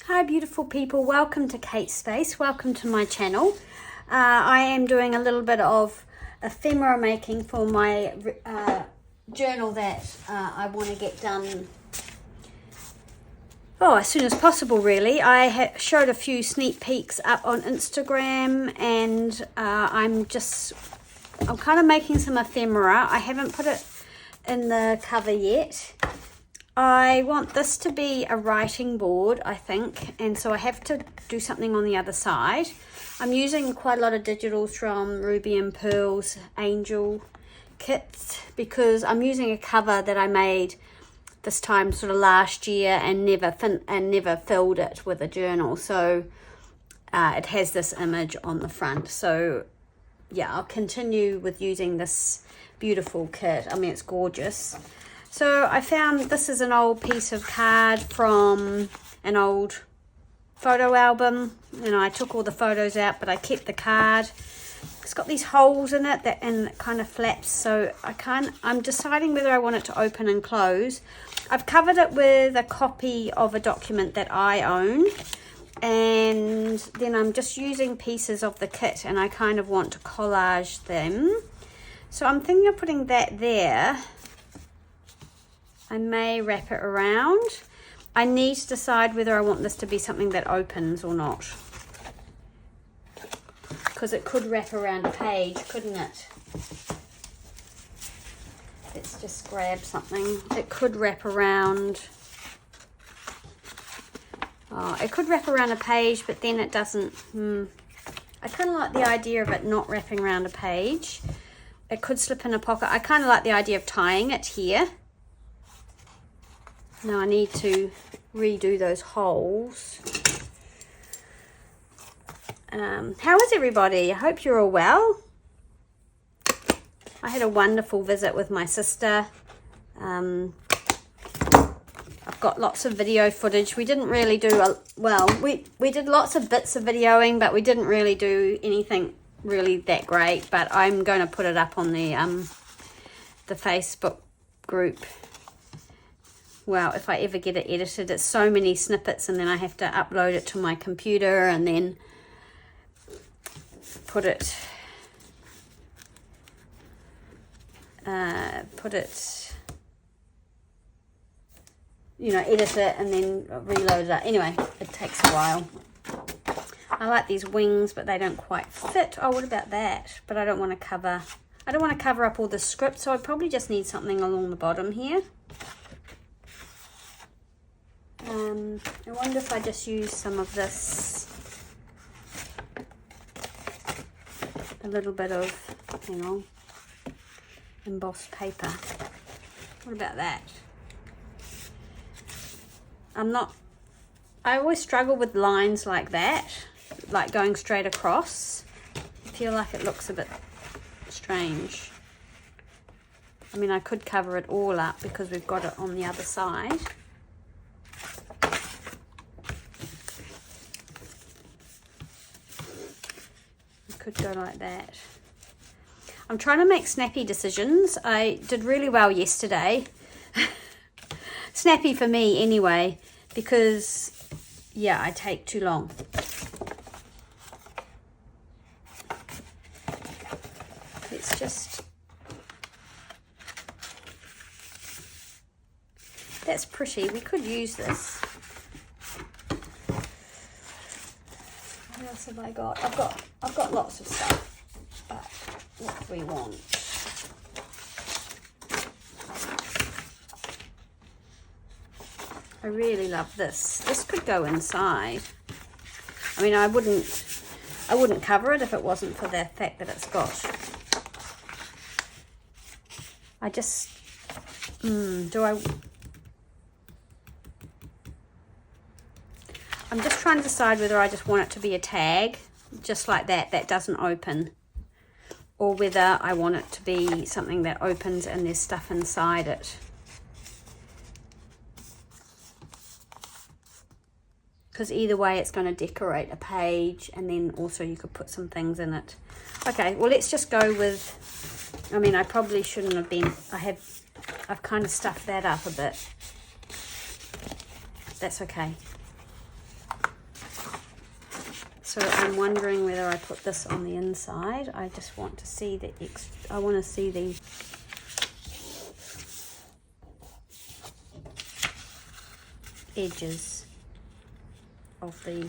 Hi beautiful people, welcome to Kate's Space, welcome to my channel. I am doing a little bit of ephemera making for my journal that I want to get done as soon as possible really. I showed a few sneak peeks up on Instagram and I'm kind of making some ephemera. I haven't put it in the cover yet. I want this to be a writing board, I think, and so I have to do something on the other side. I'm using quite a lot of digitals from Ruby and Pearl's Angel kits because I'm using a cover that I made this time sort of last year and never filled it with a journal. So it has this image on the front. So yeah, I'll continue with using this beautiful kit. I mean, it's gorgeous. So I found this is an old piece of card from an old photo album. You know, I took all the photos out, but I kept the card. It's got these holes in it and it kind of flaps. So I'm deciding whether I want it to open and close. I've covered it with a copy of a document that I own. And then I'm just using pieces of the kit and I kind of want to collage them. So I'm thinking of putting that there. I may wrap it around. I need to decide whether I want this to be something that opens or not. Because it could wrap around a page, couldn't it? Let's just grab something. It could wrap around... Oh, it could wrap around a page, but then it doesn't... I kind of like the idea of it not wrapping around a page. It could slip in a pocket. I kind of like the idea of tying it here. Now I need to redo those holes. How is everybody? I hope you're all well. I had a wonderful visit with my sister. I've got lots of video footage. We didn't really do we did lots of bits of videoing, but we didn't really do anything really that great. But I'm going to put it up on the Facebook group. Well, if I ever get it edited, it's so many snippets and then I have to upload it to my computer and then edit it and then reload it. Anyway, it takes a while. I like these wings, but they don't quite fit. Oh, what about that? But I don't want to cover up all the script, so I probably just need something along the bottom here. I wonder if I just use some of this, a little bit of, embossed paper. What about that? I always struggle with lines like that, like going straight across. I feel like it looks a bit strange. I mean, I could cover it all up because we've got it on the other side. Could go like that. I'm trying to make snappy decisions. I did really well yesterday. Snappy for me anyway, because yeah, I take too long. It's just, that's pretty. We could use this. What else have I got? I've got lots of stuff, but what do we want? I really love this. This could go inside. I mean, I wouldn't cover it if it wasn't for the fact that it's got. I just I'm just trying to decide whether I just want it to be a tag, just like that doesn't open, or whether I want it to be something that opens and there's stuff inside it. Because either way it's going to decorate a page, and then also you could put some things in it. Okay, well let's just go with, I mean, I probably shouldn't have been, I've kind of stuffed that up a bit. That's okay. So I'm wondering whether I put this on the inside. I just want to see the I want to see the edges of the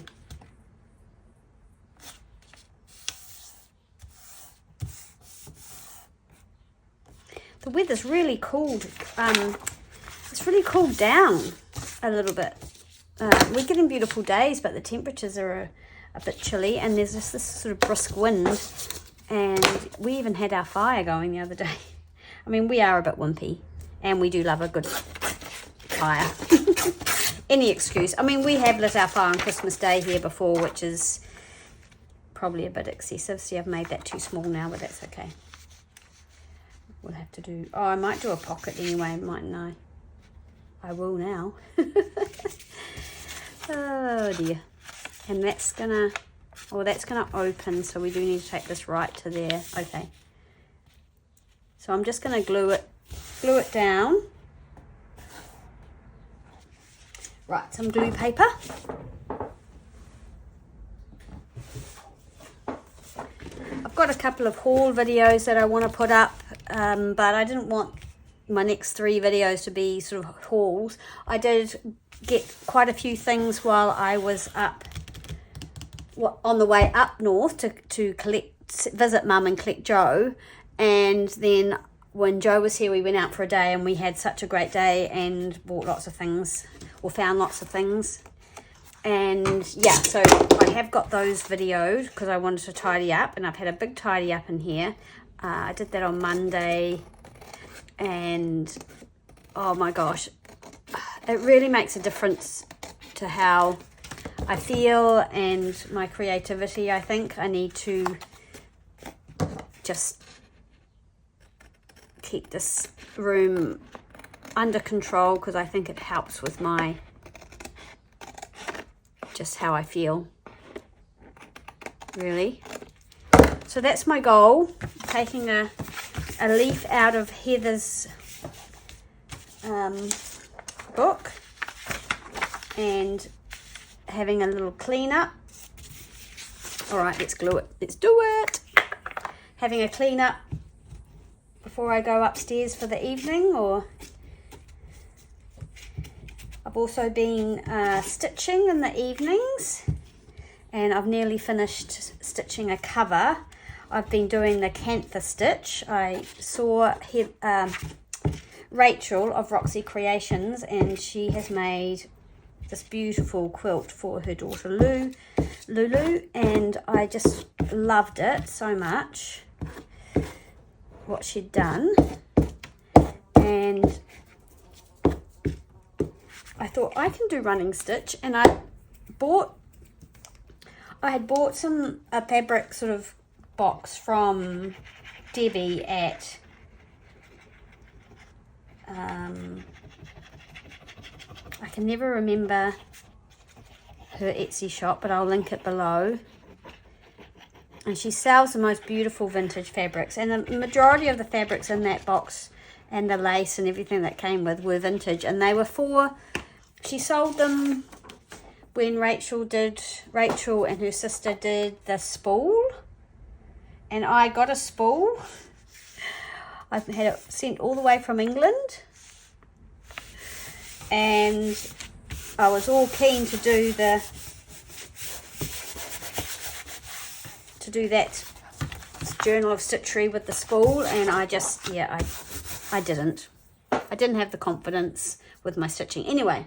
weather's really cooled. It's really cooled down a little bit. We're getting beautiful days, but the temperatures are a bit chilly, and there's just this sort of brisk wind, and we even had our fire going the other day. I mean, we are a bit wimpy, and we do love a good fire. Any excuse. I mean, we have lit our fire on Christmas Day here before, which is probably a bit excessive. See, I've made that too small now, but that's okay. We'll have to do... Oh, I might do a pocket anyway, mightn't I? I will now. Oh, dear. And that's gonna... Oh, that's gonna open, so we do need to take this right to there. Okay. So I'm just gonna glue it down. Right, some glue paper. I've got a couple of haul videos that I want to put up, but I didn't want my next 3 videos to be sort of hauls. I did get quite a few things while I was on the way up north to visit Mum and collect Joe, and then when Joe was here we went out for a day and we had such a great day and bought lots of things, or found lots of things. And yeah, so I have got those videoed because I wanted to tidy up, and I've had a big tidy up in here. I did that on Monday, and oh my gosh, it really makes a difference to how I feel and my creativity. I think I need to just keep this room under control because I think it helps with my just how I feel, really. So that's my goal, taking a leaf out of Heather's book and having a little clean up. All right, let's glue it. Let's do it. Having a clean up before I go upstairs for the evening, or I've also been stitching in the evenings, and I've nearly finished stitching a cover. I've been doing the cantha stitch. I saw Rachel of Roxy Creations, and she has made this beautiful quilt for her daughter Lulu, and I just loved it so much, what she'd done. And I thought I can do running stitch, and I had bought a fabric sort of box from Debbie at I can never remember her Etsy shop, but I'll link it below. And she sells the most beautiful vintage fabrics, and the majority of the fabrics in that box and the lace and everything that came with were vintage, and they were she sold them when Rachel and her sister did the spool, and I got a spool. I had it sent all the way from England, and I was all keen to do that journal of stitchery with the spool, and I just, yeah, I didn't have the confidence with my stitching anyway.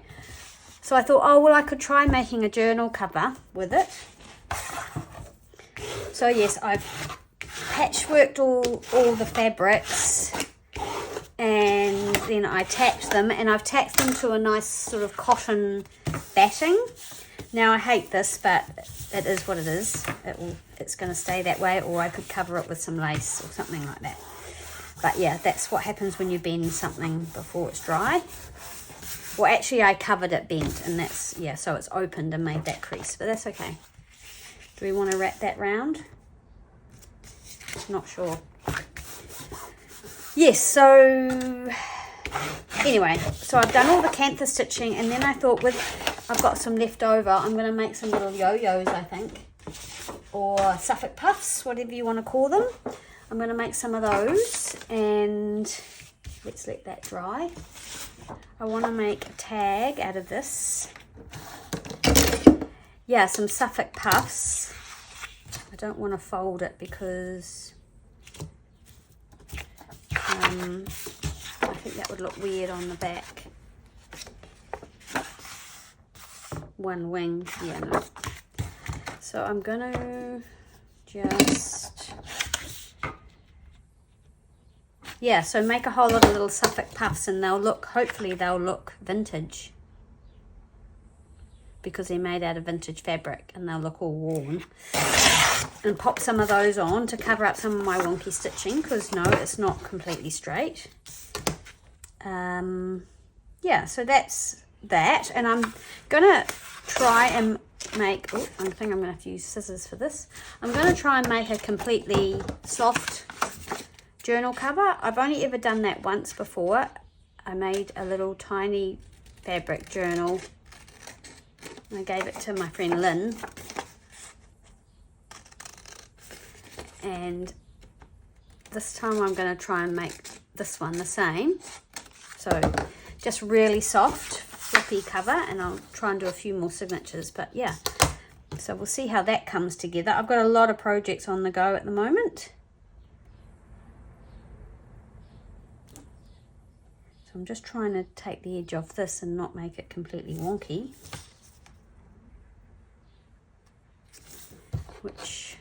So I thought, oh well, I could try making a journal cover with it. So yes, I've patchworked all the fabrics, and then I tacked them, and I've tacked them to a nice sort of cotton batting. Now I hate this, but it is what it is. It's going to stay that way, or I could cover it with some lace or something like that. But yeah, that's what happens when you bend something before it's dry. Well, actually I covered it bent, and that's, yeah, so it's opened and made that crease, but that's okay. Do we want to wrap that round? Not sure. Yes, so anyway, so I've done all the cantha stitching, and then I thought I've got some left over, I'm going to make some little yo-yos, I think. or Suffolk Puffs, whatever you want to call them. I'm going to make some of those, and let's let that dry. I want to make a tag out of this. Yeah, some Suffolk Puffs. I don't want to fold it because I think that would look weird on the back. One wing, yeah, no. So I'm gonna just, yeah, so make a whole lot of little Suffolk Puffs, and they'll look, hopefully they'll look vintage, because they're made out of vintage fabric and they'll look all worn. And pop some of those on to cover up some of my wonky stitching, because no, it's not completely straight. Yeah, so that's that, and I'm gonna try and make, oh, I think I'm gonna have to use scissors for this. I'm gonna try and make a completely soft journal cover. I've only ever done that once before. I made a little tiny fabric journal. I gave it to my friend Lynn, and this time I'm going to try and make this one the same. So just really soft, flippy cover, and I'll try and do a few more signatures, but yeah. So we'll see how that comes together. I've got a lot of projects on the go at the moment. So I'm just trying to take the edge off this and not make it completely wonky, which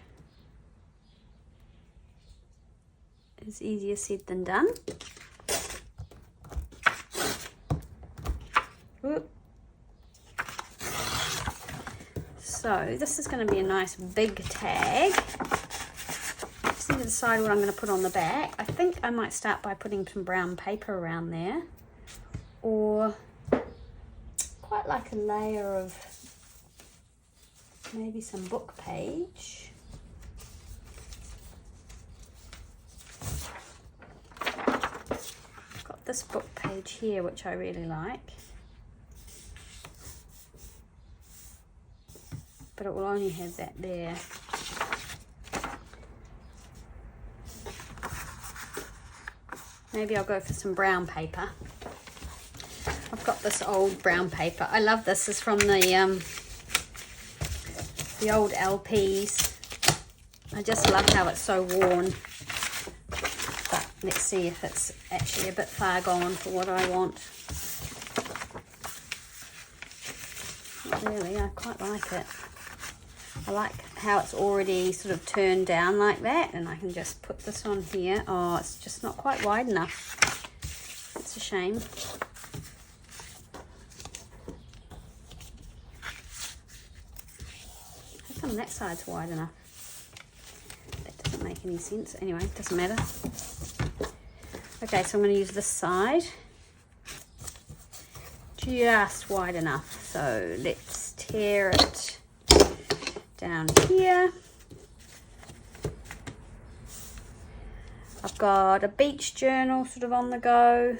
is easier said than done. Whoop. So this is going to be a nice big tag. Just need to decide what I'm going to put on the back. I think I might start by putting some brown paper around there, or quite like a layer of maybe some book page. I've got this book page here which I really like, but it will only have that there. Maybe I'll go for some brown paper. I've got this old brown paper. I love this. It's from the old LPs. I just love how it's so worn. But let's see if it's actually a bit far gone for what I want. Not really, I quite like it. I like how it's already sort of turned down like that, and I can just put this on here. Oh, it's just not quite wide enough. It's a shame. How come that side's wide enough? That doesn't make any sense. Anyway, it doesn't matter. Okay, so I'm going to use this side. Just wide enough. So let's tear it down here. I've got a beach journal sort of on the go.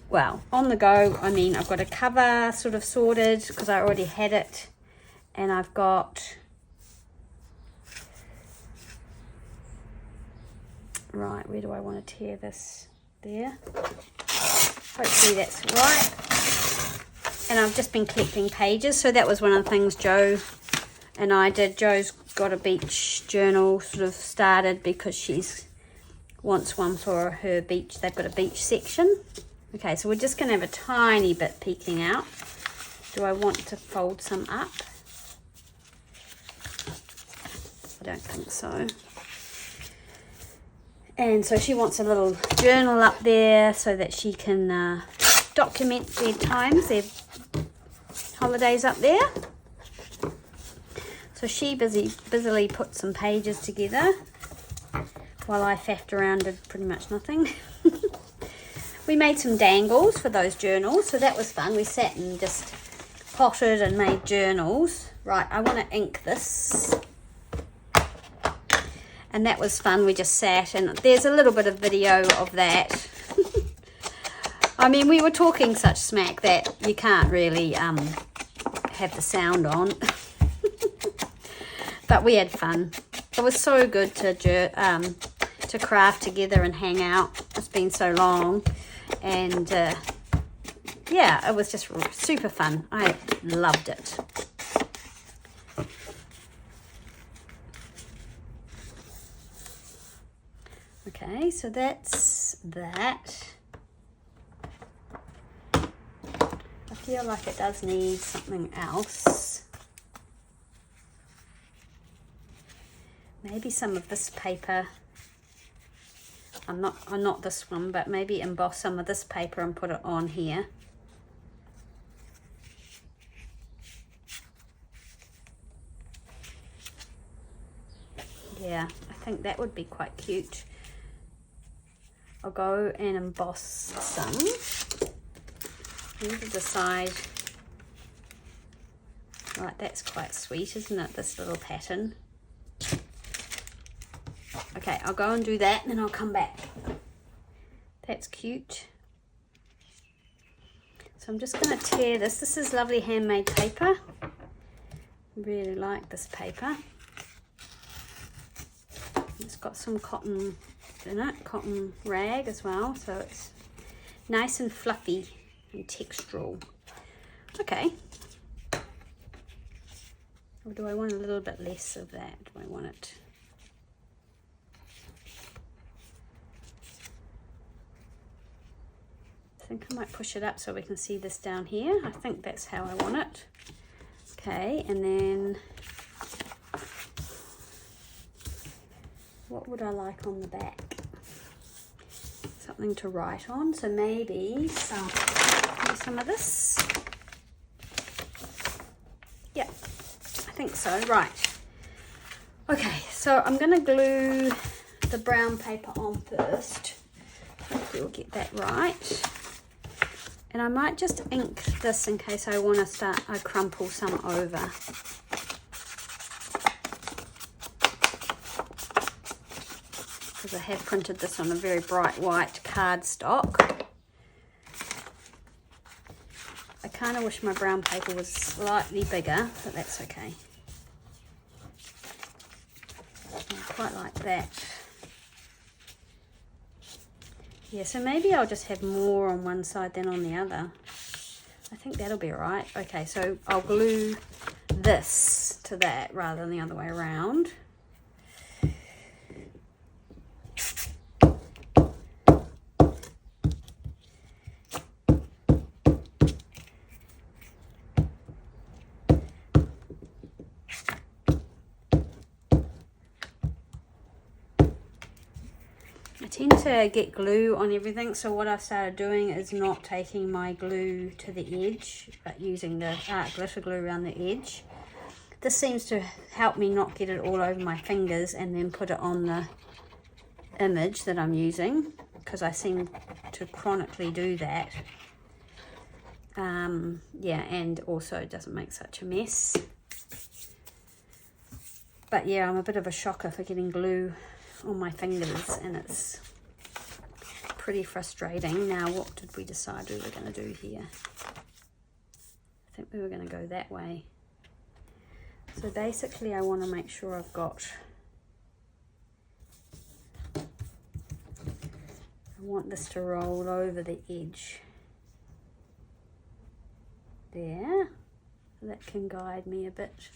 Well, on the go, I mean, I've got a cover sort of sorted because I already had it, and I've got, right, where do I want to tear this? There. Hopefully that's right. And I've just been collecting pages, so that was one of the things Joe and I did. Joe's got a beach journal sort of started because she's wants one for her beach. They've got a beach section. Okay, so we're just going to have a tiny bit peeking out. Do I want to fold some up? I don't think so. And so she wants a little journal up there so that she can document their times, their holidays up there. So she busily put some pages together while I faffed around did pretty much nothing. We made some dangles for those journals, so that was fun. We sat and just potted and made journals. Right, I want to ink this. And that was fun. We just sat, and there's a little bit of video of that. I mean, we were talking such smack that you can't really have have the sound on. But we had fun. It was so good to craft together and hang out. It's been so long, and yeah, it was just super fun. I loved it. Okay, so that's that. I feel like it does need something else. Maybe some of this paper. I'm not this one, but maybe emboss some of this paper and put it on here. Yeah, I think that would be quite cute. I'll go and emboss some. I need to decide. Right, that's quite sweet, isn't it? This little pattern. Okay, I'll go and do that and then I'll come back. That's cute. So I'm just going to tear this. This is lovely handmade paper. Really like this paper. It's got some cotton in it, cotton rag as well, so it's nice and fluffy and textural. Okay. Or do I want a little bit less of that? Do I want it? I think I might push it up so we can see this down here. I think that's how I want it. Okay, and then what would I like on the back? Something to write on, so maybe some of this. Yeah, I think so. Right. Okay, so I'm going to glue the brown paper on first. Hopefully we'll get that right. And I might just ink this in case I want to I crumple some over. Because I have printed this on a very bright white cardstock. I kind of wish my brown paper was slightly bigger, but that's okay. I quite like that. Yeah, so maybe I'll just have more on one side than on the other. I think that'll be all right. Okay, so I'll glue this to that rather than the other way around. I tend to get glue on everything, so what I've started doing is not taking my glue to the edge, but using the glitter glue around the edge. This seems to help me not get it all over my fingers and then put it on the image that I'm using, because I seem to chronically do that. Yeah, and also it doesn't make such a mess. But yeah, I'm a bit of a shocker for getting glue on my fingers, and it's pretty frustrating. Now, what did we decide we were going to do here? I think we were going to go that way. So basically I want to make sure I've got, I want this to roll over the edge there. That can guide me a bit.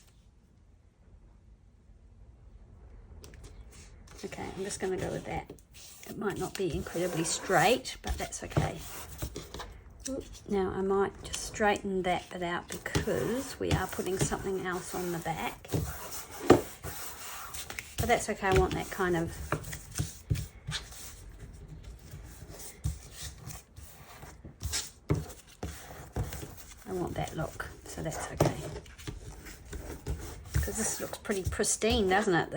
Okay, I'm just going to go with that. It might not be incredibly straight, but that's okay. Now I might just straighten that bit out because we are putting something else on the back. But that's okay, I want that kind of... I want that look, so that's okay. Because this looks pretty pristine, doesn't it?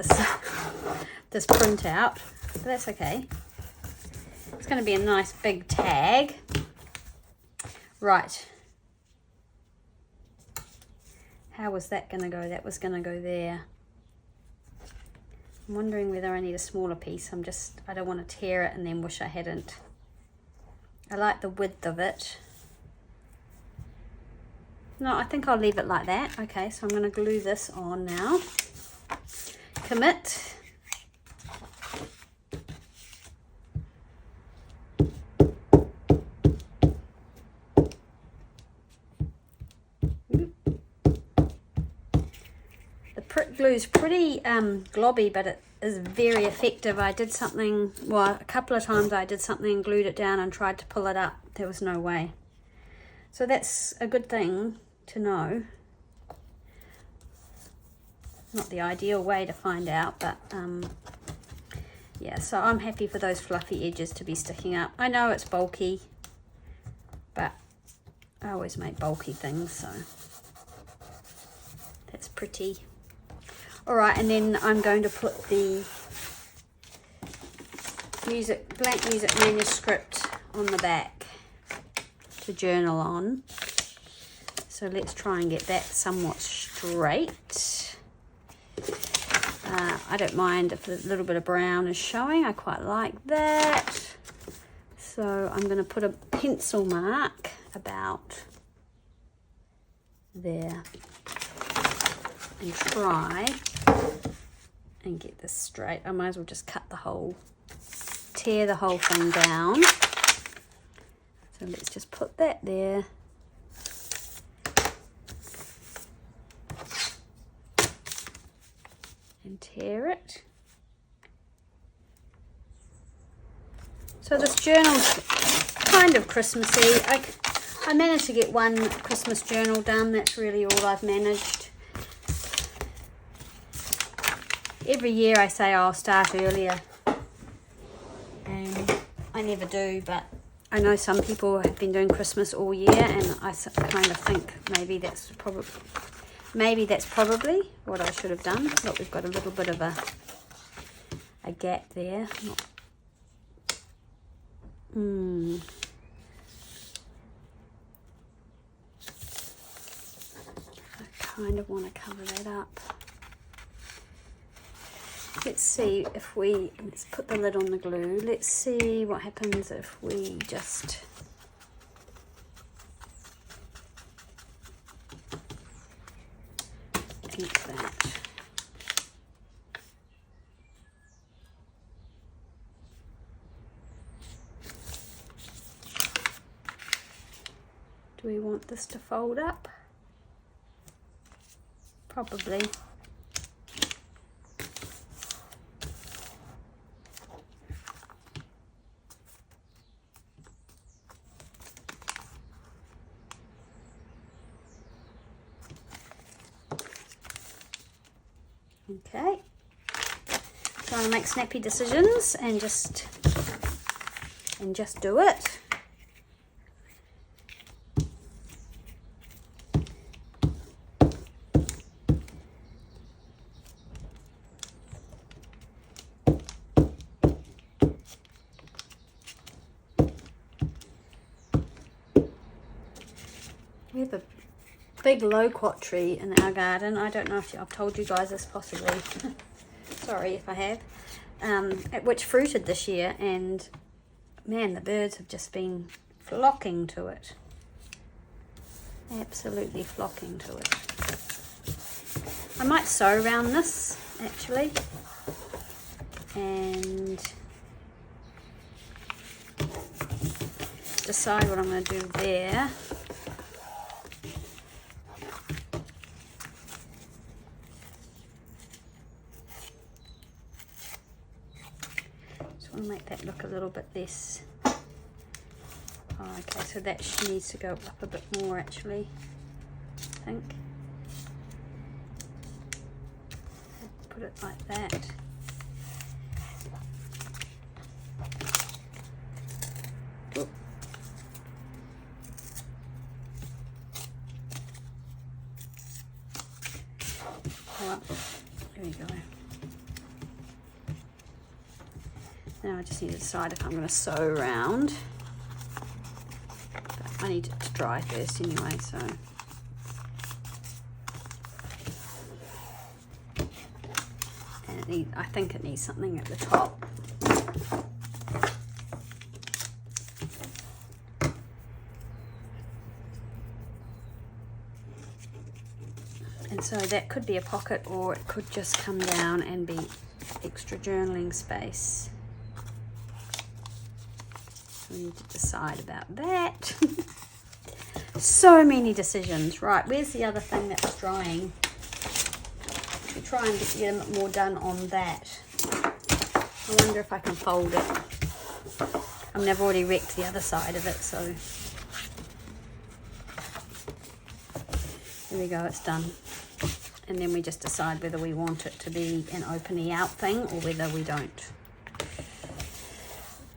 This printout, but that's okay. It's going to be a nice big tag. Right. How was that going to go? That was going to go there. I'm wondering whether I need a smaller piece. I don't want to tear it and then wish I hadn't. I like the width of it. No, I think I'll leave it like that. Okay, so I'm going to glue this on now. Commit. The prick glue is pretty globby, but it is very effective. I did something, well, a couple of times I did something and glued it down and tried to pull it up. There was no way. So that's a good thing to know. Not the ideal way to find out, but yeah, so I'm happy for those fluffy edges to be sticking up. I know it's bulky, but I always make bulky things, so that's pretty. All right, and then I'm going to put the blank music manuscript on the back to journal on. So let's try and get that somewhat straight. I don't mind if a little bit of brown is showing. I quite like that. So I'm going to put a pencil mark about there and try and get this straight. I might as well just tear the whole thing down. So let's just put that there. And tear it. So this journal's kind of Christmassy. I managed to get one Christmas journal done. That's really all I've managed. Every year I say I'll start earlier, and I never do, but I know some people have been doing Christmas all year, and I kind of think maybe that's probably what I should have done. Look, we've got a little bit of a gap there. I kind of want to cover that up. Let's see if let's put the lid on the glue. Let's see what happens if we just ink that. Do we want this to fold up? Probably. Okay, trying to make snappy decisions and just do it. We have a big loquat tree in our garden. I don't know if I've told you guys this possibly. Sorry if I have. Which fruited this year, and man, the birds have just been flocking to it. Absolutely flocking to it. I might sew around this actually, and decide what I'm going to do there. Make that look a little bit less. Oh, okay, so that needs to go up a bit more actually, I think. Put it like that. Oop. Well, there we go. Now I just need to decide if I'm going to sew around. But I need it to dry first anyway, so. And I think it needs something at the top. And so that could be a pocket, or it could just come down and be extra journaling space. So we need to decide about that. So many decisions. Right, where's the other thing that was drying? We'll try and get a bit more done on that. I wonder if I can fold it. I mean, I've already wrecked the other side of it, so there we go, it's done. And then we just decide whether we want it to be an open out thing or whether we don't.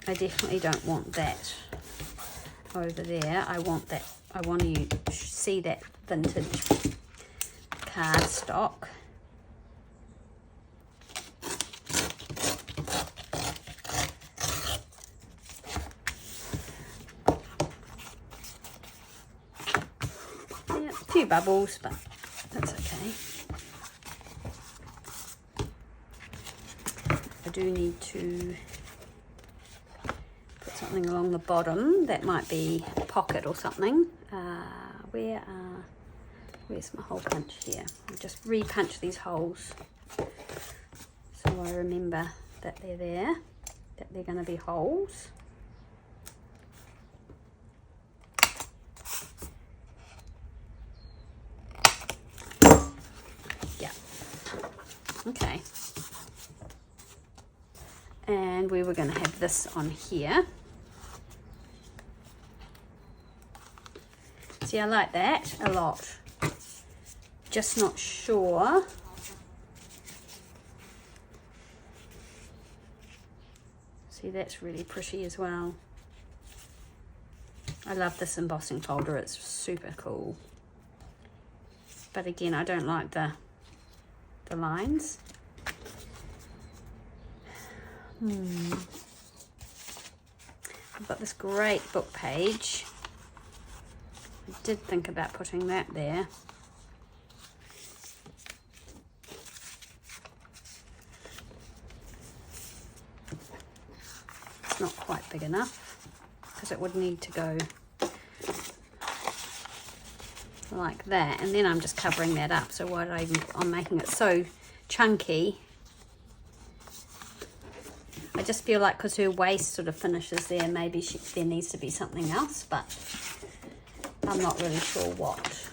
I definitely don't want that over there. I want that. I want you to see that vintage cardstock. Yeah, a few bubbles, but that's okay. I do need to put something along the bottom. That might be a pocket or something. Where's my hole punch here? I'll just re-punch these holes so I remember that they're there, that they're going to be holes. Yeah. Okay. And we were going to have this on here. See, I like that a lot. Just not sure. See, that's really pretty as well. I love this embossing folder. It's super cool. But again, I don't like the lines. I've got this great book page. I did think about putting that there. It's not quite big enough because it would need to go like that, and then I'm just covering that up. So why did I even, I'm making it so chunky. I just feel like because her waist sort of finishes there, maybe there needs to be something else, but I'm not really sure what.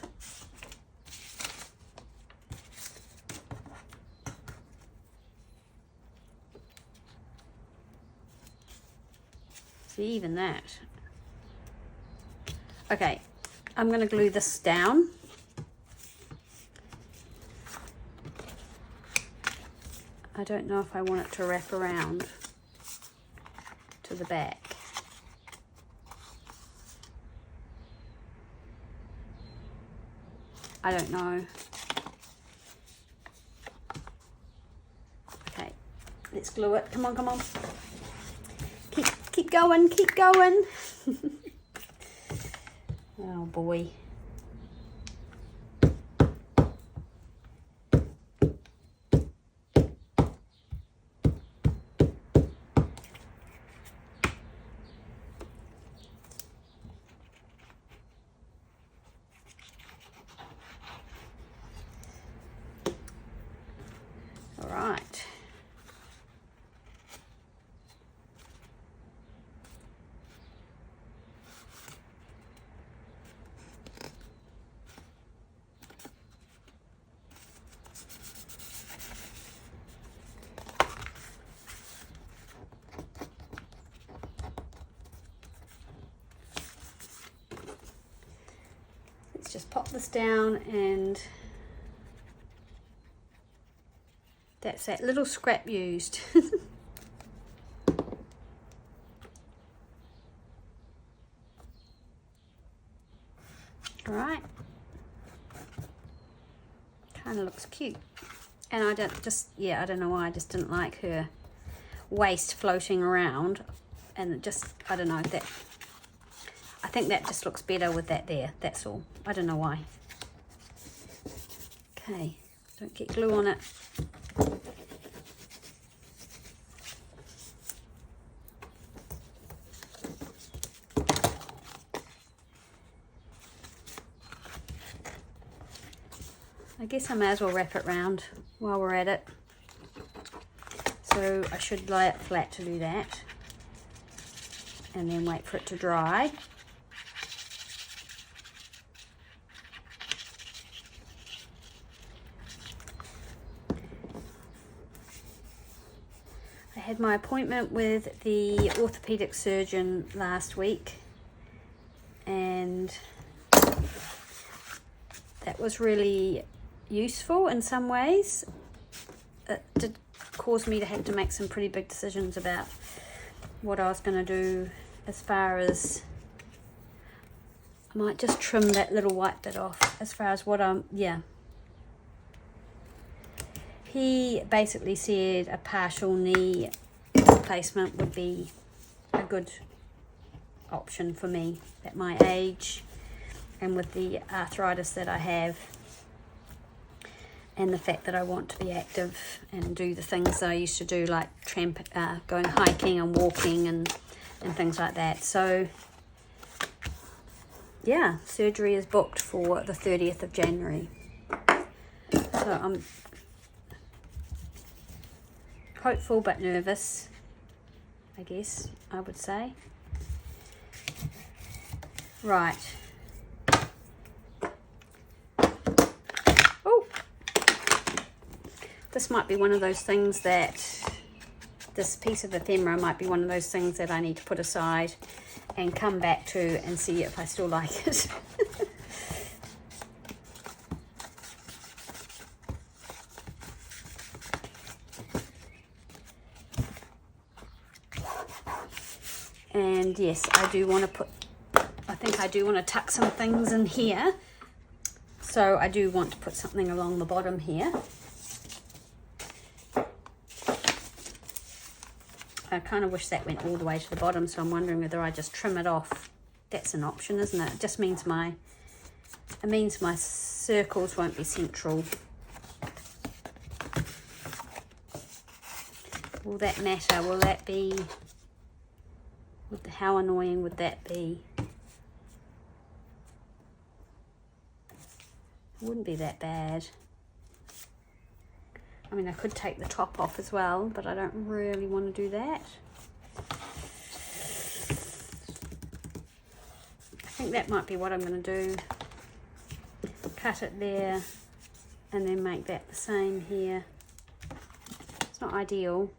See, even that. Okay, I'm going to glue this down. I don't know if I want it to wrap around to the back. I don't know. Okay, let's glue it. Come on, come on. Keep going, keep going. Oh boy. All right. Let's just pop this down, and that's that little scrap used. All right. Kind of looks cute. And I don't just, yeah, I don't know why, I just didn't like her waist floating around. And it just, I don't know, that, I think that just looks better with that there, that's all. I don't know why. Okay, don't get glue on it. I guess I may as well wrap it round while we're at it. So I should lay it flat to do that, and then wait for it to dry. I had my appointment with the orthopedic surgeon last week, and that was really useful in some ways. It did cause me to have to make some pretty big decisions about what I was going to do, as far as I might just trim that little white bit off, as far as what he basically said a partial knee replacement would be a good option for me at my age and with the arthritis that I have, and the fact that I want to be active and do the things that I used to do, like going hiking and walking and things like that. So yeah, surgery is booked for the 30th of January. So I'm hopeful but nervous, I guess I would say. Right. Oh, this might be one of those things that, this piece of ephemera might be one of those things that I need to put aside and come back to and see if I still like it. And yes, I do want to I think I do want to tuck some things in here. So I do want to put something along the bottom here. I kind of wish that went all the way to the bottom, so I'm wondering whether I just trim it off. That's an option, isn't it? It just means my circles won't be central. Will that matter? Will that be... How annoying would that be? It wouldn't be that bad. I mean, I could take the top off as well, but I don't really want to do that. I think that might be what I'm going to do. Cut it there and then make that the same here. It's not ideal.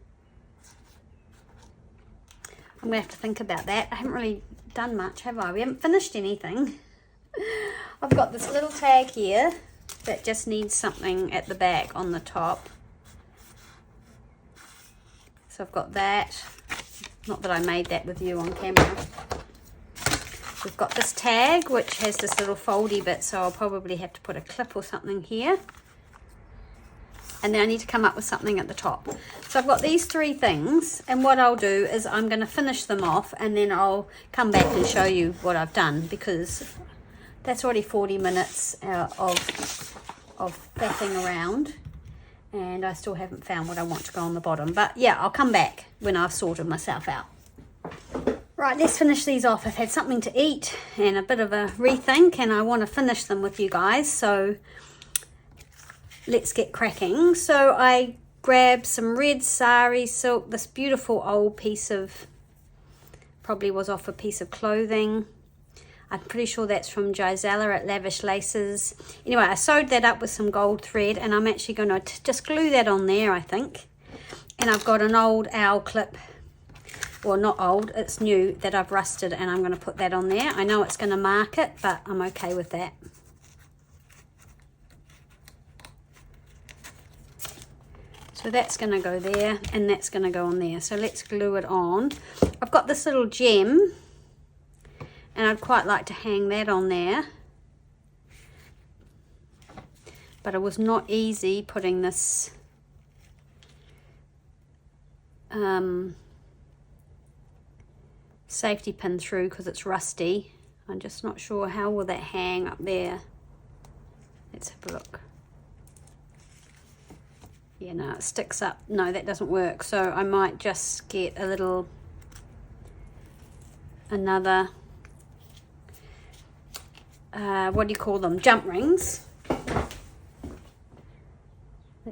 I'm going to have to think about that. I haven't really done much, have I? We haven't finished anything. I've got this little tag here that just needs something at the back on the top. So I've got that. Not that I made that with you on camera. We've got this tag which has this little foldy bit, so I'll probably have to put a clip or something here. And then I need to come up with something at the top. So I've got these three things, and what I'll do is I'm going to finish them off and then I'll come back and show you what I've done, because that's already 40 minutes of faffing around, and I still haven't found what I want to go on the bottom. But yeah, I'll come back when I've sorted myself out. Right, let's finish these off. I've had something to eat and a bit of a rethink, and I want to finish them with you guys, so let's get cracking. So I grabbed some red sari silk, this beautiful old piece of, probably was off a piece of clothing. I'm pretty sure that's from Gisela at Lavish Laces. Anyway, I sewed that up with some gold thread, and I'm actually going to just glue that on there, I think. And I've got an old owl clip, well, not old, it's new, that I've rusted, and I'm going to put that on there. I know it's going to mark it, but I'm okay with that. So that's going to go there, and that's going to go on there. So let's glue it on. I've got this little gem, and I'd quite like to hang that on there. But it was not easy putting this safety pin through because it's rusty. I'm just not sure how will that hang up there. Let's have a look. Yeah, no, it sticks up. No, that doesn't work. So I might just get a little, another, what do you call them? Jump rings.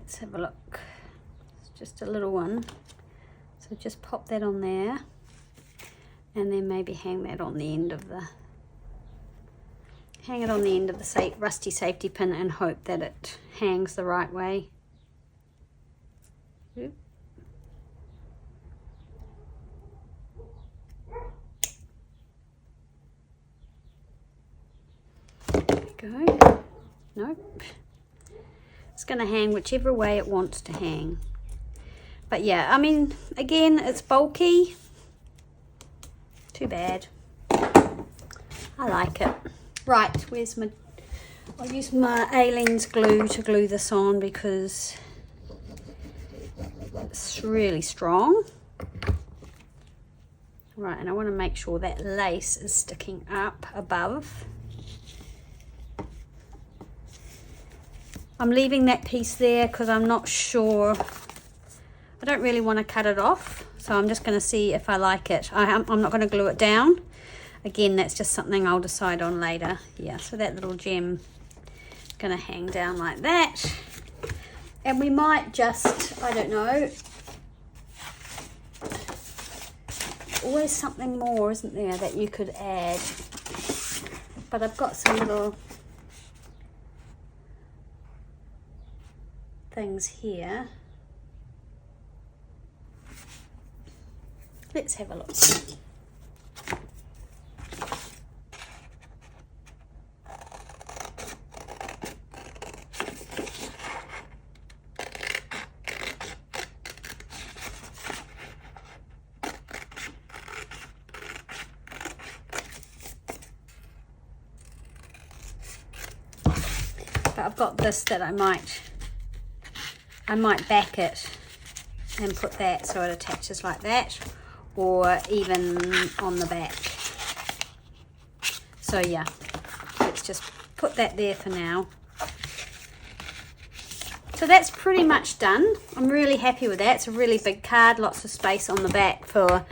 Let's have a look. It's just a little one. So just pop that on there and then maybe hang that on the end of the rusty safety pin and hope that it hangs the right way. Oop. There we go. Nope. It's going to hang whichever way it wants to hang. But yeah, I mean, again, it's bulky. Too bad. I like it. Right, where's my... I'll use my Aleene's glue to glue this on because it's really strong. Right, and I want to make sure that lace is sticking up above. I'm leaving that piece there because I'm not sure. I don't really want to cut it off, so I'm just going to see if I like it. I'm not going to glue it down. Again, that's just something I'll decide on later. Yeah, so that little gem is going to hang down like that. And we might just, I don't know, always something more, isn't there, that you could add. But I've got some little things here. Let's have a look. But I've got this that I might back it and put that so it attaches like that, or even on the back. So yeah, let's just put that there for now. So that's pretty much done. I'm really happy with that. It's a really big card, lots of space on the back for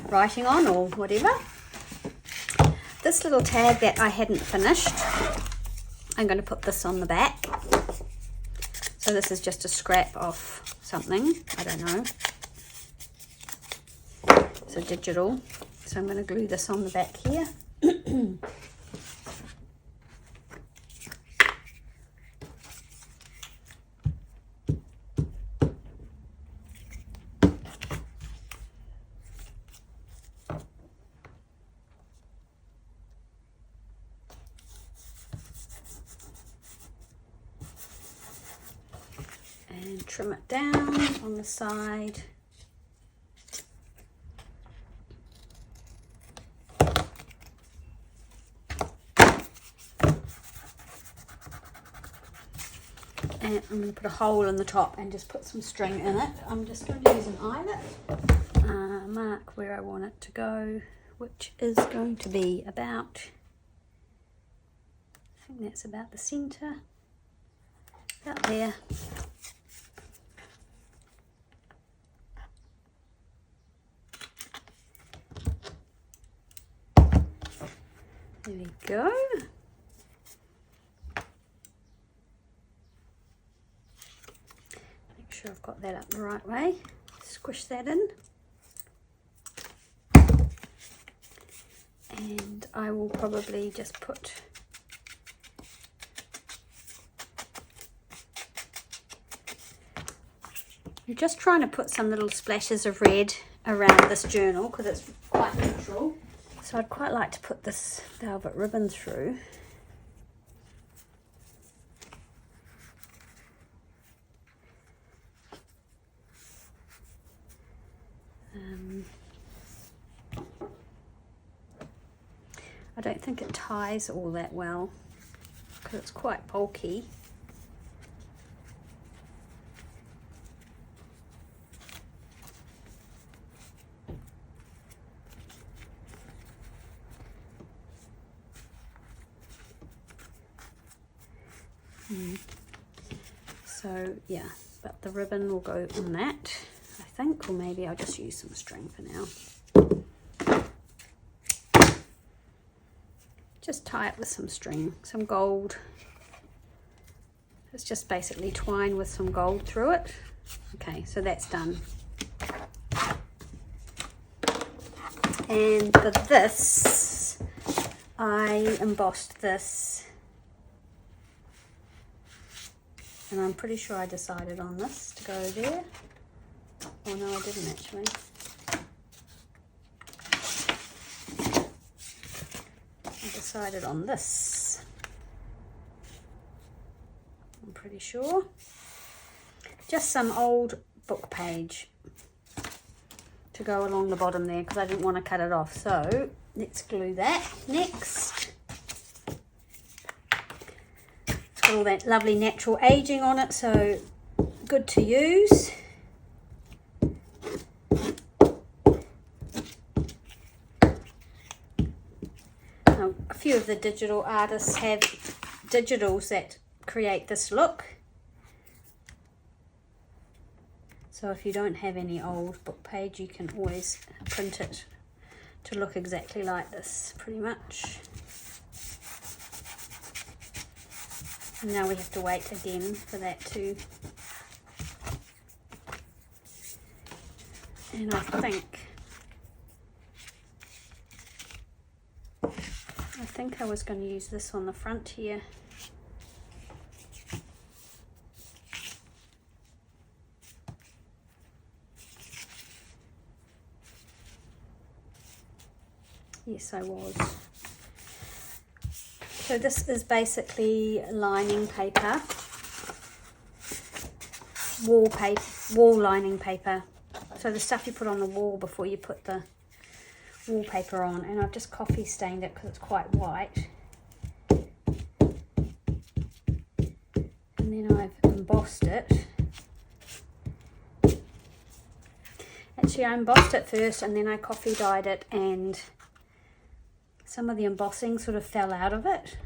writing on or whatever. This little tag that I hadn't finished, I'm going to put this on the back. So this is just a scrap off something, I don't know. It's a digital. So I'm going to glue this on the back here. And trim it down on the side. And I'm going to put a hole in the top and just put some string in it. I'm just going to use an eyelet, mark where I want it to go, which is going to be about, I think that's about the centre, about there. There we go. Make sure I've got that up the right way. Squish that in. And I will probably just put I'm just trying to put some little splashes of red around this journal because it's quite neutral. So I'd quite like to put this velvet ribbon through. I don't think it ties all that well because it's quite bulky. So yeah, but the ribbon will go on that, I think, or maybe I'll just use some string for now. Just tie it with some string, some gold It's just basically twine with some gold through it. Okay, so that's done. And for this, I embossed this. And I'm pretty sure I decided on this to go there. Oh no, I didn't actually. I decided on this. I'm pretty sure. Just some old book page to go along the bottom there because I didn't want to cut it off. So let's glue that next. It's got all that lovely natural aging on it, so good to use. Now, a few of the digital artists have digitals that create this look. So if you don't have any old book page, you can always print it to look exactly like this, pretty much. And now we have to wait again for that to... And I think I was going to use this on the front here. Yes, I was. So this is basically lining paper, wall lining paper. So the stuff you put on the wall before you put the wallpaper on. And I've just coffee stained it because it's quite white. And then I've embossed it. Actually, I embossed it first and then I coffee dyed it, and some of the embossing sort of fell out of it.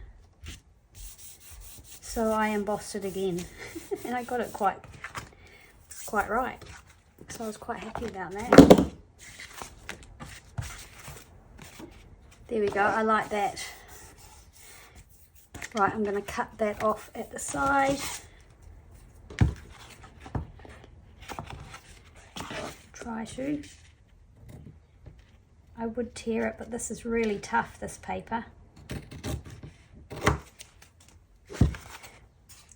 So I embossed it again and I got it quite right. So I was quite happy about that. There we go, I like that. Right, I'm going to cut that off at the side. Try to. I would tear it, but this is really tough, this paper.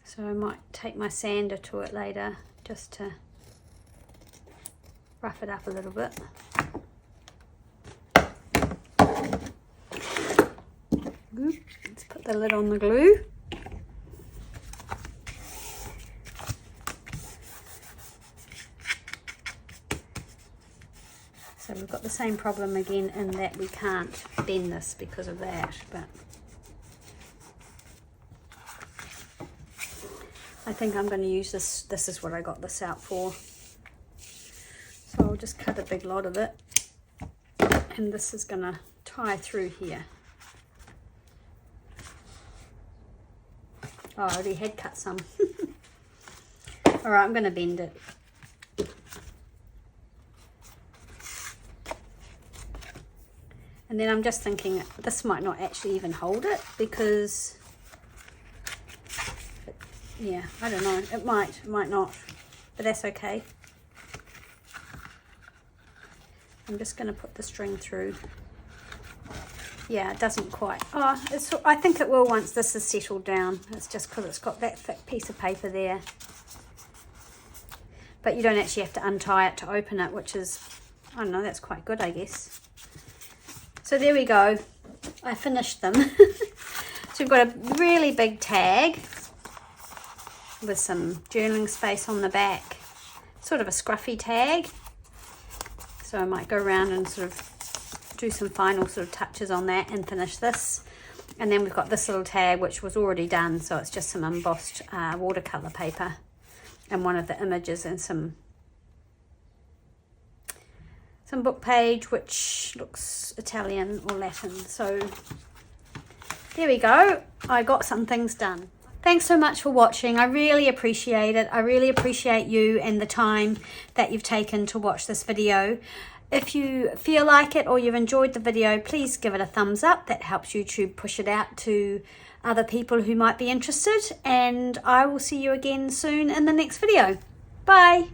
So I might take my sander to it later just to rough it up a little bit. Let's put the lid on the glue. So we've got the same problem again in that we can't bend this because of that, but I think I'm going to use this. This is what I got this out for. So I'll just cut a big lot of it, and this is going to tie through here. Oh, I already had cut some. All right, I'm going to bend it. And then I'm just thinking this might not actually even hold it because, yeah, I don't know. It might not, but that's okay. I'm just going to put the string through. Yeah, it doesn't quite. Oh, I think it will once this is settled down. It's just because it's got that thick piece of paper there. But you don't actually have to untie it to open it, which is, I don't know, that's quite good, I guess. So there we go. I finished them. So we've got a really big tag with some journaling space on the back. Sort of a scruffy tag. So I might go around and sort of do some final sort of touches on that and finish this. And then we've got this little tag which was already done. So it's just some embossed watercolor paper and one of the images and some book page which looks Italian or Latin. So there we go. I got some things done. Thanks so much for watching. I really appreciate it. I really appreciate you and the time that you've taken to watch this video. If you feel like it or you've enjoyed the video, please give it a thumbs up. That helps YouTube push it out to other people who might be interested. And I will see you again soon in the next video. Bye.